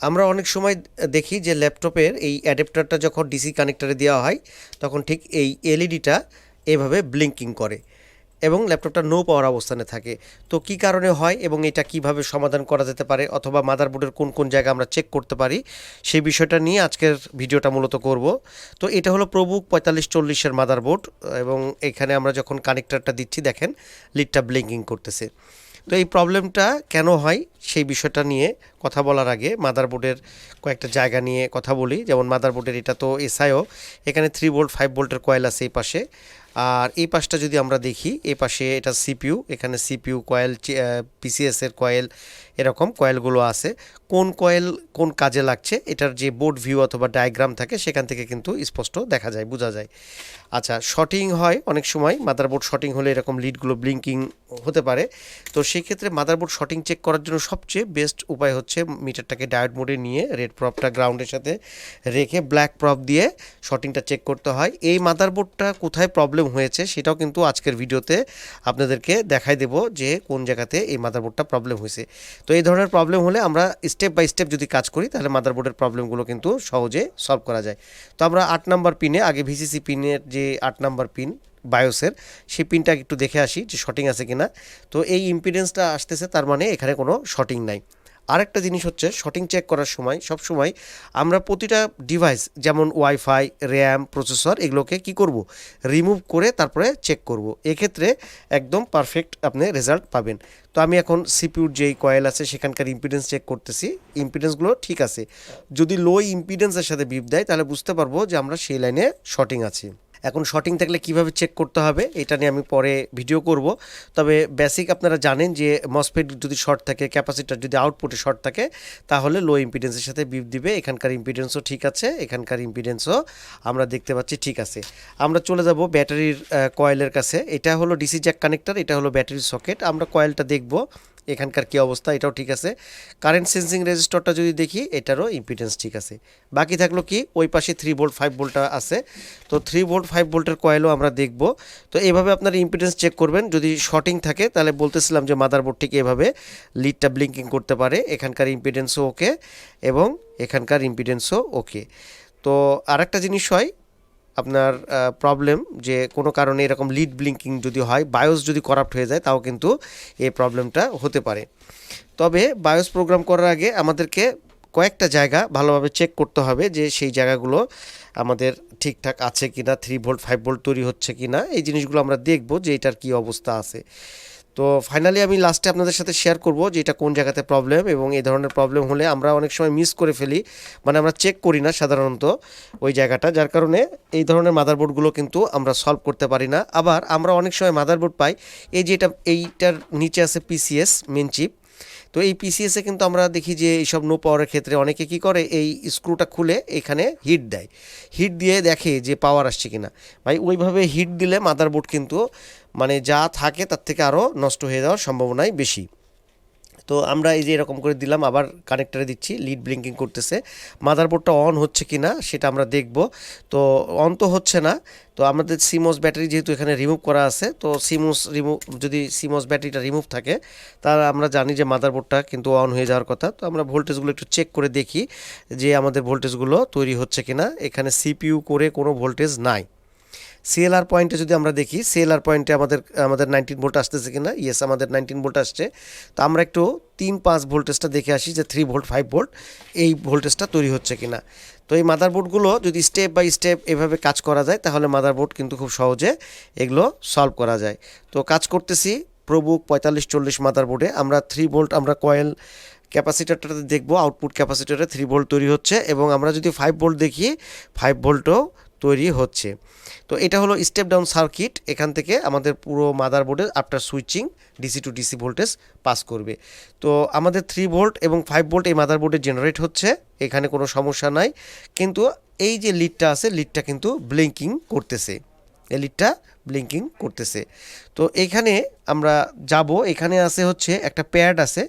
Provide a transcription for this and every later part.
আমরা অনেক সময় দেখি যে ল্যাপটপের এই অ্যাডাপ্টারটা যখন ডিসি কানেক্টরে দেওয়া হয় তখন ঠিক এই এলইডিটা এভাবে ব্লিঙ্কিং করে এবং ল্যাপটপটা নো পাওয়ার অবস্থানে থাকে। তো কী কারণে হয় এবং এটা কিভাবে সমাধান করা যেতে পারে অথবা মাদারবোর্ডের কোন কোন জায়গা আমরা চেক করতে পারি সেই বিষয়টা নিয়ে আজকের ভিডিওটা মূলত করব। তো এটা হলো প্রবুক 4540-এর মাদারবোর্ড এবং এখানে আমরা যখন কানেক্টরটা দিচ্ছি দেখেন লিডটা ব্লিঙ্কিং করতেছে। তো এই প্রবলেমটা কেন হয় সেই বিষয়টা নিয়ে কথা বলার আগে মাদারবোর্ডের কয়েকটা জায়গা নিয়ে কথা বলি। যেমন মাদারবোর্ডের এটা তো এসআইও, এখানে 3 ভোল্ট 5 ভোল্টের কয়েল আছে এই পাশে। আর এই পাশটা যদি আমরা দেখি এই পাশে এটা সিপিইউ, এখানে সিপিইউ কয়েল, পিসিএসের কয়েল, এরকম কয়েলগুলো আছে। কোন কয়েল কোন কাজে লাগছে এটার যে বোর্ড ভিউ অথবা ডায়াগ্রাম থাকে সেখান থেকে কিন্তু স্পষ্ট দেখা যায়, বোঝা যায়। আচ্ছা, শর্টিং হয় অনেক সময়, মাদারবোর্ড শর্টিং হলে এরকম লিডগুলো ব্লিঙ্কিং হতে পারে। তো সেই ক্ষেত্রে মাদারবোর্ড শর্টিং চেক করার জন্য সবচেয়ে বেস্ট উপায় হচ্ছে মিটারটাকে ডায়োড মোডে নিয়ে রেড প্রপটা গ্রাউন্ডের সাথে রেখে ব্ল্যাক প্রপ দিয়ে শর্টিংটা চেক করতে হয়। এই মাদারবোর্ডটা কোথায় প্রবলেম হয়েছে সেটাও কিন্তু আজকের ভিডিওতে আপনাদেরকে দেখাই দেব যে কোন জায়গাতে এই মাদারবোর্ডটা প্রবলেম হয়েছে। তো এই ধরনের প্রবলেম হলে আমরা স্টেপ বাই স্টেপ যদি কাজ করি তাহলে মাদারবোর্ডের প্রবলেমগুলো কিন্তু সহজে সলভ করা যায়। তো আমরা 8 নাম্বার পিনে, আগে ভিসিসি পিনের যে 8 নাম্বার পিন বায়োসের, সেই পিনটা একটু দেখে আসি যে শর্টিং আছে কিনা। তো এই ইম্পিডেন্সটা আসতেছে, তার মানে এখানে কোনো শর্টিং নাই। আরেকটা জিনিস হচ্ছে শর্টিং চেক করার সময় সব সময় আমরা প্রতিটা ডিভাইস যেমন ওয়াইফাই, র্যাম, প্রসেসর এগুলোকে কি করব, রিমুভ করে তারপরে চেক করব। এক্ষেত্রে একদম পারফেক্ট আপনি রেজাল্ট পাবেন। তো আমি এখন সিপিউর যেই কয়েল আছে সেখানকার ইম্পিডেন্স চেক করতেছি, ইম্পিডেন্সগুলো ঠিক আছে। যদি লো ইম্পিডেন্সের সাথে বিপ দেয় তাহলে বুঝতে পারবো যে আমরা সেই লাইনে শর্টিং আছি। এখন শর্টিং থাকলে কিভাবে চেক করতে হবে এটা নিয়ে আমি পরে ভিডিও করব। তবে বেসিক আপনারা জানেন যে মসফেট যদি শর্ট থাকে, ক্যাপাসিটার যদি আউটপুটে শর্ট থাকে তাহলে লো ইম্পিডেন্সের সাথে বিপ দিবে। এখানকার ইম্পিডেন্সও ঠিক আছে, এখানকার ইম্পিডেন্সও আমরা দেখতে পাচ্ছি ঠিক আছে। আমরা চলে যাব ব্যাটারির কয়েলের কাছে। এটা হলো ডিসি জ্যাক কানেক্টর, এটা হলো ব্যাটারির সকেট। আমরা কয়েলটা দেখব এখানকার কী অবস্থা, এটাও ঠিক আছে। কারেন্ট সেন্সিং রেজিস্টরটা যদি দেখি এটারও ইম্পিডেন্স ঠিক আছে। বাকি থাকলো কি, ওই পাশে 3 ভোল্ট 5 ভোল্টটা আছে। তো 3 ভোল্ট 5 ভোল্টের কয়েলও আমরা দেখব। তো এভাবে আপনারা ইম্পিডেন্স চেক করবেন। যদি শর্টিং থাকে তাহলে বলতেছিলাম যে মাদারবোর্ড ঠিক এভাবে লিডটা ব্লিঙ্কিং করতে পারে। এখানকার ইম্পিডেন্সও ওকে এবং এখানকার ইম্পিডেন্সও ওকে। তো আরেকটা জিনিস হয় আপনার প্রবলেম, যে কোনো কারণে এরকম লিড ব্লিঙ্কিং যদি হয়, বায়োস যদি করাপ্ট হয়ে যায় তাও কিন্তু এই প্রবলেমটা হতে পারে। তবে বায়োস প্রোগ্রাম করার আগে আমাদেরকে কয়েকটা জায়গা ভালোভাবে চেক করতে হবে যে সেই জায়গাগুলো আমাদের ঠিকঠাক আছে কি না, 3 ভোল্ট 5 ভোল্ট তৈরি হচ্ছে কি না, এই জিনিসগুলো আমরা দেখব যে এটার কী অবস্থা আছে। তো ফাইনালি আমি লাস্টে আপনাদের সাথে শেয়ার করব যে এটা কোন জায়গাতে প্রবলেম, এবং এই ধরনের প্রবলেম হলে আমরা অনেক সময় মিস করে ফেলি, মানে আমরা চেক করি না সাধারণত ওই জায়গাটা, যার কারণে এই ধরনের মাদারবোর্ডগুলো কিন্তু আমরা সলভ করতে পারি না। আবার আমরা অনেক সময় মাদারবোর্ড পাই এই যে এইটার নিচে আছে পিসিএস মেন চিপ। তো এই পিসিএসে কিন্তু আমরা দেখি যে এইসব নো পাওয়ারের ক্ষেত্রে অনেকে কি করে, এই স্ক্রুটা খুলে এখানে হিট দেয়, হিট দিয়ে দেখে যে পাওয়ার আসছে কিনা। ভাই ওইভাবে হিট দিলে মাদারবোর্ড কিন্তু মানে যা থাকে তার থেকে আরও নষ্ট হয়ে যাওয়ার সম্ভাবনাই বেশি। তো আমরা এই যে এরকম করে দিলাম, আবার কানেক্টারে দিচ্ছি, লিড ব্লিঙ্কিং করতেছে। মাদারবোর্ডটা অন হচ্ছে কি না সেটা আমরা দেখব। তো অন তো হচ্ছে না। তো আমাদের সিমোস ব্যাটারি যেহেতু এখানে রিমুভ করা আছে, তো যদি সিমোস ব্যাটারিটা রিমুভ থাকে তাহলে আমরা জানি যে মাদারবোর্ডটা কিন্তু অন হয়ে যাওয়ার কথা। তো আমরা ভোল্টেজগুলো একটু চেক করে দেখি যে আমাদের ভোল্টেজগুলো তৈরি হচ্ছে কিনা। এখানে সিপিইউ করে কোনো ভোল্টেজ নাই। সিএলআর পয়েন্টে যদি আমরা দেখি, সিএলআর পয়েন্টে আমাদের 19 ভোল্ট আসতেছে কিনা, ইয়েস আমাদের 19 ভোল্ট আসছে। তো আমরা একটু 3-5 ভোল্টেজটা দেখে আসি যে 3 ভোল্ট 5 ভোল্ট এই ভোল্টেজটা তৈরি হচ্ছে কিনা। তো এই মাদারবোর্ডগুলো যদি স্টেপ বাই স্টেপ এভাবে কাজ করা যায় তাহলে মাদারবোর্ড কিন্তু খুব সহজে এগুলো সলভ করা যায়। তো কাজ করতেছি প্রবুক 4540 মাদারবোর্ডে। আমরা 3 ভোল্ট আমরা কয়েল ক্যাপাসিটারটাতে দেখব, আউটপুট ক্যাপাসিটারে 3 ভোল্ট তৈরি হচ্ছে, এবং আমরা যদি 5 ভোল্ট দেখি 5 ভোল্টও তৈরি হচ্ছে। তো এটা হলো স্টেপ ডাউন সার্কিট। এখান থেকে আমাদের পুরো মাদারবোর্ডে after switching DC to DC voltage pass করবে। তো আমাদের 3 ভোল্ট এবং 5 ভোল্ট এই মাদারবোর্ডে জেনারেট হচ্ছে, এখানে কোনো সমস্যা নাই। কিন্তু এই যে লিডটা আছে, লিডটা কিন্তু ব্লিঙ্কিং করতেছে, এই লিডটা ব্লিঙ্কিং করতেছে। তো এইখানে আমরা যাব, এখানে আছে হচ্ছে একটা প্যাড আছে,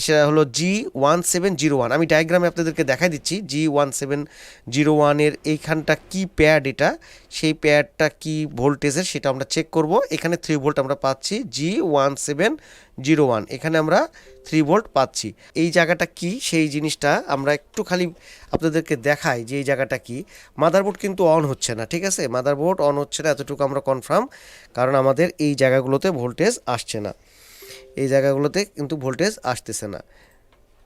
সেটা হলো G1701। আমি ডায়াগ্রামে আপনাদেরকে দেখাই দিচ্ছি G1701-এর এইখানটা কি প্যাড, এটা সেই প্যাডটা কি ভোল্টেজের সেটা আমরা চেক করব। এখানে 3 ভোল্ট আমরা পাচ্ছি G1701, এখানে আমরা 3 ভোল্ট পাচ্ছি। এই জায়গাটা কি সেই জিনিসটা আমরা একটু খালি আপনাদেরকে দেখাই যে এই জায়গাটা কি। মাদারবোর্ড কিন্তু অন হচ্ছে না, ঠিক আছে, মাদারবোর্ড অন হচ্ছে না এতটুকু আমরা কনফার্ম, কারণ আমাদের এই জায়গাগুলোতে ভোল্টেজ আসছে না, এই জায়গাগুলোতে কিন্তু ভোল্টেজ আসতেছে না,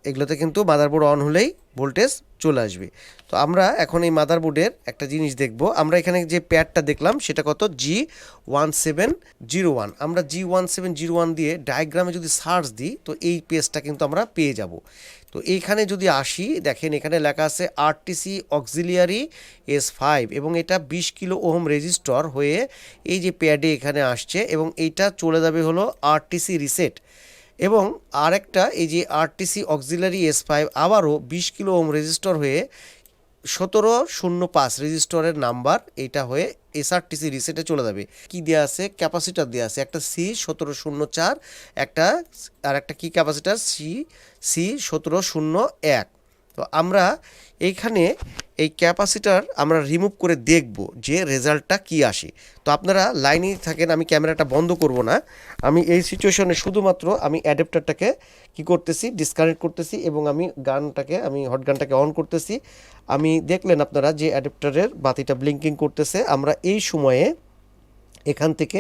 এগুলোতে কিন্তু মাদারবোর্ড অন হলেই ভোল্টেজ চলে আসবে। তো আমরা এখন এই মাদারবোর্ডের একটা জিনিস দেখব। আমরা এখানে যে প্যাডটা দেখলাম সেটা কত, G1701। আমরা G1701 দিয়ে ডায়াগ্রামে যদি সার্চ দিই তো এই পেজটা কিন্তু আমরা পেয়ে যাব। তো এইখানে যদি আসি, দেখেন এখানে লেখা আছে আরটিসি অক্সিলিয়ারি S5 এবং এটা 20 কিলো ওহম রেজিস্টর হয়ে এই যে প্যাডে এখানে আসছে এবং এইটা চলে যাবে হলো আরটিসি রিসেট। এবং আরেকটা এই যে আরটিসি অক্সিলারি S5 আবারও 20 কিলো ওহম রেজিস্টর হয়ে 1705 রেজিস্টরের নাম্বার এটা হয়ে এসআরটিসি রিসেটে চলে যাবে। কি দেওয়া আছে, ক্যাপাসিটার দেওয়া আছে, একটা C1704, একটা আর একটা কি ক্যাপাসিটার C1701। তো আমরা এইখানে এই ক্যাপাসিটার আমরা রিমুভ করে দেখব যে রেজাল্টটা কি আসে। তো আপনারা লাইনেই থাকেন, আমি ক্যামেরাটা বন্ধ করব না। আমি এই সিচুয়েশনে শুধুমাত্র আমি অ্যাডাপ্টারটাকে কি করতেছি, ডিসকানেক্ট করতেছি এবং আমি হট গানটাকে অন করতেছি। আমি দেখলেন আপনারা যে অ্যাডাপ্টারের বাতিটা ব্লিঙ্কিং করতেছে। আমরা এই সময়ে এখান থেকে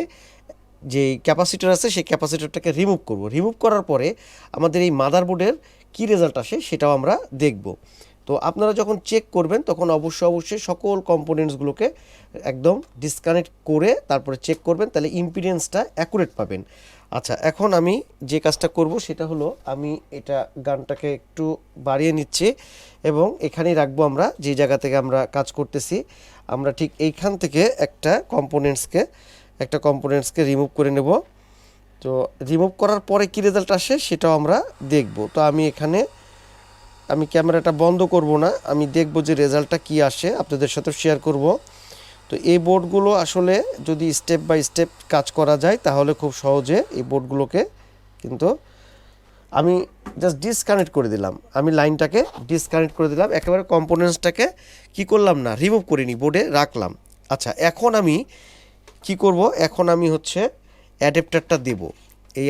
যে ক্যাপাসিটার আছে সেই ক্যাপাসিটারটাকে রিমুভ করব। রিমুভ করার পরে আমাদের এই মাদারবোর্ডের কি রেজাল্ট আসে সেটাও আমরা দেখব। তো আপনারা যখন চেক করবেন তখন অবশ্যই সকল কম্পোনেন্টসগুলোকে একদম ডিসকানেক্ট করে তারপরে চেক করবেন, তাহলে ইম্পিডেন্সটা অ্যাকুরেট পাবেন। আচ্ছা, এখন আমি যে কাজটা করব সেটা হলো আমি এটা গানটাকে একটু বাড়িয়ে নিচ্ছি এবং এখানেই রাখবো। আমরা যে জায়গা থেকে আমরা কাজ করতেছি আমরা ঠিক এইখান থেকে একটা কম্পোনেন্টসকে রিমুভ করে নেব। তো রিমুভ করার পরে কি রেজাল্ট আসে সেটাও আমরা দেখব। তো আমি ক্যামেরাটা বন্ধ করব না, আমি দেখব যে রেজাল্টটা কি আসে, আপনাদের সাথে শেয়ার করব। তো এই বোর্ডগুলো আসলে যদি স্টেপ বাই স্টেপ কাজ করা যায় তাহলে খুব সহজে এই বোর্ডগুলোকে কিন্তু আমি জাস্ট ডিসকানেক্ট করে দিলাম, আমি লাইনটাকে ডিসকানেক্ট করে দিলাম, একেবারে কম্পোনেন্টসটাকে কি করলাম না, রিমুভ করিনি, বোর্ডে রাখলাম। আচ্ছা, এখন আমি কি করব, এখন আমি হচ্ছে অ্যাডাপ্টারটা দেব, এই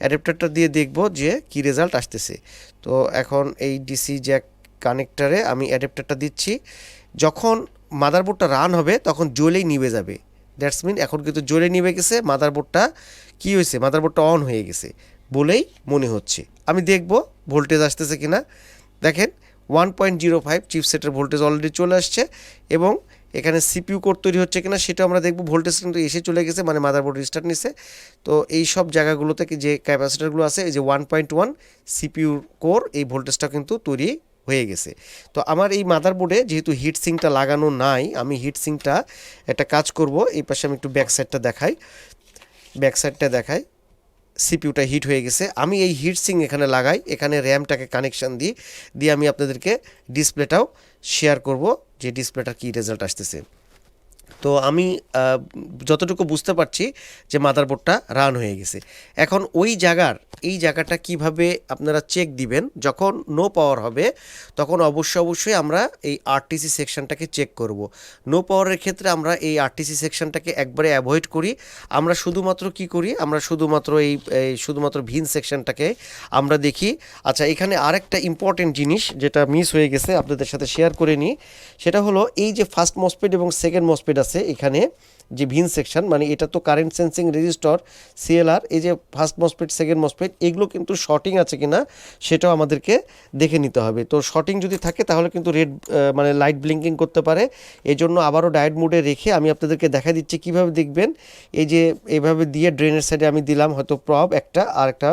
অ্যাডাপ্টারটা দিয়ে দেখব যে কি রেজাল্ট আসতেছে। তো এখন এই ডিসি জ্যাক কানেক্টারে আমি অ্যাডাপ্টারটা দিচ্ছি। যখন মাদারবোর্ডটা রান হবে তখন জ্বলেই নিভে যাবে, দ্যাটস মিন এখন কিন্তু জ্বলে নিভে গেছে, মাদারবোর্ডটা কি হয়েছে, মাদারবোর্ডটা অন হয়ে গেছে বলেই মনে হচ্ছে। আমি দেখব ভোল্টেজ আসতেছে কিনা। দেখেন 1.05 চিপসেটের ভোল্টেজ অলরেডি চলে আসছে এবং এখানে সিপিইউ কোর তৈরি হচ্ছে কিনা সেটা আমরা দেখব। ভোল্টেজ কিন্তু এসে চলে গেছে, মানে মাদারবোর্ড রিস্টার্ট নিছে। তো এই সব জায়গাগুলোতে যে ক্যাপাসিটারগুলো আছে, এই যে 1.1 সিপিইউ কোর, এই ভোল্টেজটা কিন্তু তৈরি হয়ে গেছে। তো আমার এই মাদারবোর্ডে যেহেতু হিট সিঙ্কটা লাগানো নাই, আমি হিট সিঙ্কটা একটা কাজ করব। এই পাশে আমি একটু ব্যাক সাইডটা দেখাই, সিপিইউটা হিট হয়ে গেছে। আমি এই হিট সিঙ্ক এখানে লাগাই, এখানে র্যামটাকে কানেকশান দিয়ে আমি আপনাদেরকে ডিসপ্লেটাও শেয়ার করব যে ডিসপ্লেটার কী রেজাল্ট আসতেছে। তো আমি যতটুকু বুঝতে পারছি যে মাদারবোর্ডটা রান হয়ে গেছে। এখন এই জায়গাটা কিভাবে আপনারা চেক দিবেন, যখন নো পাওয়ার হবে তখন অবশ্যই আমরা এই আরটিসি সেকশনটাকে চেক করব। নো পাওয়ারের ক্ষেত্রে আমরা এই আরটিসি সেকশনটাকে একবারে অ্যাভয়েড করি। আমরা শুধুমাত্র কি করি, আমরা শুধুমাত্র ভিন সেকশনটাকে আমরা দেখি। আচ্ছা, এখানে আরেকটা ইম্পর্টেন্ট জিনিস যেটা মিস হয়ে গেছে আপনাদের সাথে শেয়ার করে নিই, সেটা হলো এই যে ফার্স্ট মসফেট এবং সেকেন্ড মসফেট আছে এখানে যে ভিন সেকশন, মানে এটা তো কারেন্ট সেন্সিং রেজিস্টর সিএলআর, এই যে ফার্স্ট মসফেট সেকেন্ড মসফেট এগুলো কিন্তু শর্টিং আছে কিনা সেটাও আমাদেরকে দেখে নিতে হবে। তো শর্টিং যদি থাকে তাহলে কিন্তু মানে লাইট ব্লিঙ্কিং করতে পারে। এই জন্য আবারও ডায়োড মোডে রেখে আমি আপনাদেরকে দেখা দিচ্ছি কিভাবে দেখবেন। এই যে এইভাবে দিয়ে ড্রেনের সাইডে আমি দিলাম হয়তো প্রব একটা, আর একটা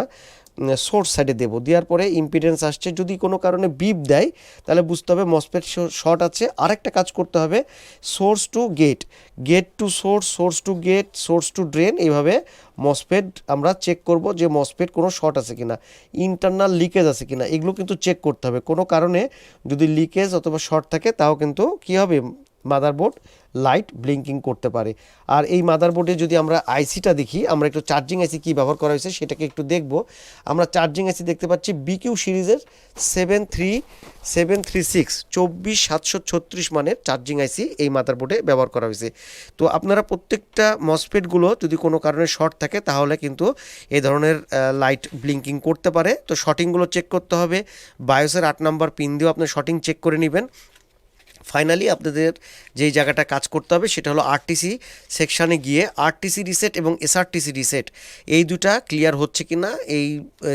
সোর্স সাইডে দেবো, দেওয়ার পরে ইম্পিডেন্স আসছে, যদি কোনো কারণে বিপ দেয় তাহলে বুঝতে হবে মসফেট শর্ট আছে। আরেকটা কাজ করতে হবে, source to gate, gate to source, source to gate, source to drain, এইভাবে মসফেট আমরা চেক করব যে মসফেট কোনো শর্ট আছে কিনা, ইন্টারনাল লিকেজ আছে কিনা, এগুলো কিন্তু চেক করতে হবে। কোনো কারণে যদি লিকেজ অথবা শর্ট থাকে তাও কিন্তু কী হবে, মাদারবোর্ড লাইট ব্লিঙ্কিং করতে পারে। আর এই মাদারবোর্ডে যদি আমরা আইসিটা দেখি, আমরা একটু চার্জিং আইসি কী ব্যবহার করা হয়েছে সেটাকে একটু দেখব। আমরা চার্জিং আইসি দেখতে পাচ্ছি বিকিউ সিরিজের 73736 24736 মানের চার্জিং আইসি এই মাদারবোর্ডে ব্যবহার করা হয়েছে। তো আপনারা প্রত্যেকটা মসফেটগুলো যদি কোনো কারণে শর্ট থাকে তাহলে কিন্তু এই ধরনের লাইট ব্লিঙ্কিং করতে পারে। তো শর্টিংগুলো চেক করতে হবে, বায়োসের 8 নম্বর পিন দিয়েও আপনার শর্টিং চেক করে নেবেন। ফাইনালি আপনাদের যেই জায়গাটা কাজ করতে হবে সেটা হলো আরটিসি সেকশানে গিয়ে আরটিসি রিসেট এবং এসআরটিসি রিসেট এই দুটা ক্লিয়ার হচ্ছে কি না, এই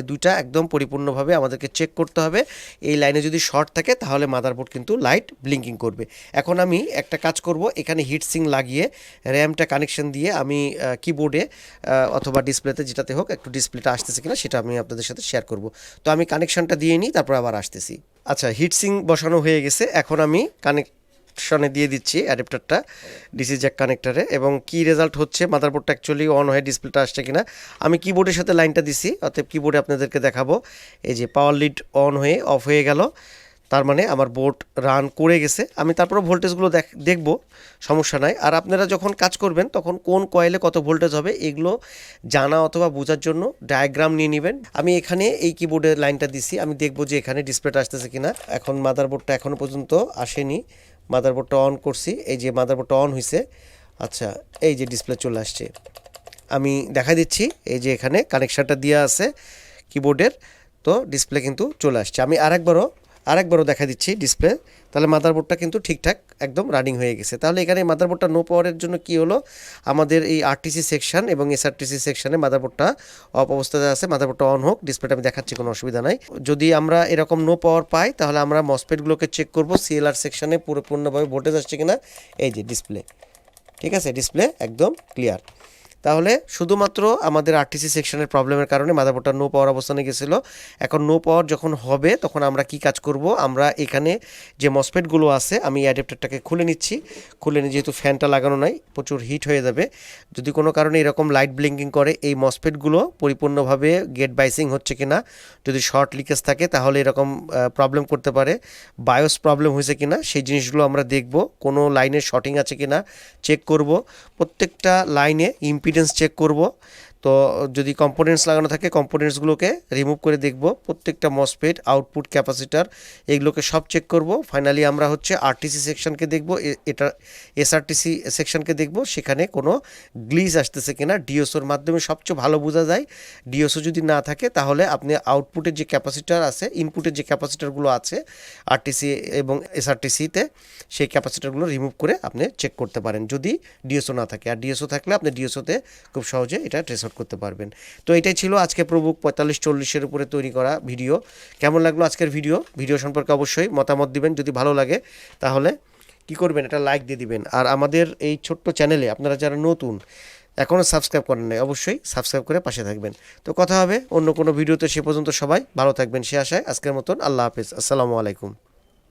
দুটা একদম পরিপূর্ণভাবে আমাদেরকে চেক করতে হবে। এই লাইনে যদি শর্ট থাকে তাহলে মাদারবোর্ড কিন্তু লাইট ব্লিঙ্কিং করবে। এখন আমি একটা কাজ করব, এখানে হিটসিং লাগিয়ে র্যামটা কানেকশন দিয়ে আমি কিবোর্ডে অথবা ডিসপ্লেতে যেটাতে হোক একটু ডিসপ্লেটা আসতেছে কিনা সেটা আমি আপনাদের সাথে শেয়ার করব। তো আমি কানেকশনটা দিয়ে নিই, তারপর আবার আসতেছি। আচ্ছা, হিটসিং বসানো হয়ে গেছে, এখন আমি কানেকশনে দিয়ে দিচ্ছি অ্যাডাপ্টারটা ডিসি জ্যাক কানেক্টারে। এবং কি রেজাল্ট হচ্ছে, মাদারবোর্ডটা অ্যাকচুয়ালি অন হয়ে ডিসপ্লেটা আসছে কিনা। আমি কিবোর্ডের সাথে লাইনটা দিছি, অতএব কিবোর্ডে আপনাদেরকে দেখাবো। এই যে পাওয়ার লিড অন হয়ে অফ হয়ে গেল, তার মানে আমার বোর্ড রান করে গেছে। আমি তারপরে ভোল্টেজগুলো দেখব, সমস্যা নাই। আর আপনারা যখন কাজ করবেন তখন কোন কয়েলে কত ভোল্টেজ হবে এগুলো জানা অথবা বোঝার জন্য ডায়াগ্রাম নিয়ে নেবেন। আমি এখানে এই কিবোর্ডে লাইনটা দিছি, আমি দেখব যে এখানে ডিসপ্লেটা আসতেছে কিনা। এখন মাদারবোর্ডটা এখনও পর্যন্ত আসেনি, মাদারবোর্ডটা অন করছি, এই যে মাদারবোর্ডটা অন হয়েছে। আচ্ছা, এই যে ডিসপ্লে চলে আসছে, আমি দেখা দিচ্ছি এই যে এখানে কানেকশানটা দেওয়া আছে কিবোর্ডের, তো ডিসপ্লে কিন্তু চলে আসছে। আমি আরেকবারও দেখা দিচ্ছি ডিসপ্লে, তাহলে মাদারবোর্ডটা কিন্তু ঠিকঠাক একদম রানিং হয়ে গেছে। তাহলে এখানে মাদারবোর্ডটা নো পাওয়ারের জন্য কি হলো, আমাদের এই আরটিসি সেকশন এবং এসআরটিসি সেকশনে মাদারবোর্ডটা অফ অবস্থাতে আছে। মাদারবোর্ডটা অন হোক, ডিসপ্লেটা আমি দেখাচ্ছি, কোনো অসুবিধা নাই। যদি আমরা এরকম নো পাওয়ার পাই তাহলে আমরা মসফেটগুলোকে চেক করব সিএলআর সেকশনে পুরোপূর্ণভাবে ভোল্টেজ আসছে কিনা। এই যে ডিসপ্লে, ঠিক আছে, ডিসপ্লে একদম ক্লিয়ার। তাহলে শুধুমাত্র আমাদের আরটিসি সেকশনের প্রবলেমের কারণে মাদারবোর্ডটা নো পাওয়ার অবস্থানে গেছিলো। এখন নো পাওয়ার যখন হবে তখন আমরা কি কাজ করব, আমরা এখানে যে মসফেটগুলো আছে আমি অ্যাডাপ্টারটাকে খুলে নিচ্ছি। খুলে নিয়ে, যেহেতু ফ্যানটা লাগানো নাই প্রচুর হিট হয়ে যাবে, যদি কোনো কারণে এরকম লাইট ব্লিঙ্কিং করে এই মসফেটগুলো পরিপূর্ণভাবে গেট বাইসিং হচ্ছে কিনা, যদি শর্ট লিকেজ থাকে তাহলে এরকম প্রবলেম করতে পারে। বায়োস প্রবলেম হয়েছে কিনা সেই জিনিসগুলো আমরা দেখব, কোনো লাইনের শর্টিং আছে কিনা চেক করব, প্রত্যেকটা লাইনে ইম্পিডেন্স চেক করব। তো যদি কম্পোনেন্টস লাগানো থাকে কম্পোনেন্টসগুলোকে রিমুভ করে দেখব, প্রত্যেকটা মসফেট আউটপুট ক্যাপাসিটার এগুলোকে সব চেক করব। ফাইনালি আমরা হচ্ছে আরটিসি সেকশনকে দেখব, এটা এসআরটিসি সেকশনকে দেখব, সেখানে কোনো গ্লিচ আসতেছে কিনা। ডিওসোর মাধ্যমে সবচেয়ে ভালো বোঝা যায়। ডিওসো যদি না থাকে তাহলে আপনি আউটপুটের যে ক্যাপাসিটার আছে, ইনপুটের যে ক্যাপাসিটারগুলো আছে আরটিসি এবং এসআরটিসিতে, সেই ক্যাপাসিটারগুলো রিমুভ করে আপনি চেক করতে পারেন যদি ডিওসো না থাকে। আর ডিওসো থাকলে আপনি ডিওসোতে খুব সহজে এটা ট্রেস আউট করতে পারবেন। তো এটাই ছিল আজকে প্রবুক 4540-এর উপরে তৈরি করা ভিডিও। কেমন লাগলো আজকের ভিডিও সম্পর্কে অবশ্যই মতামত দিবেন। যদি ভালো লাগে তাহলে কি করবেন, এটা লাইক দিয়ে দিবেন। আর আমাদের এই ছোট্ট চ্যানেলে আপনারা যারা নতুন এখনও সাবস্ক্রাইব করেন নাই অবশ্যই সাবস্ক্রাইব করে পাশে থাকবেন। তো কথা হবে অন্য কোনো ভিডিওতে, সে পর্যন্ত সবাই ভালো থাকবেন সে আশায় আজকের মতন আল্লাহ হাফেজ, আসসালামু আলাইকুম।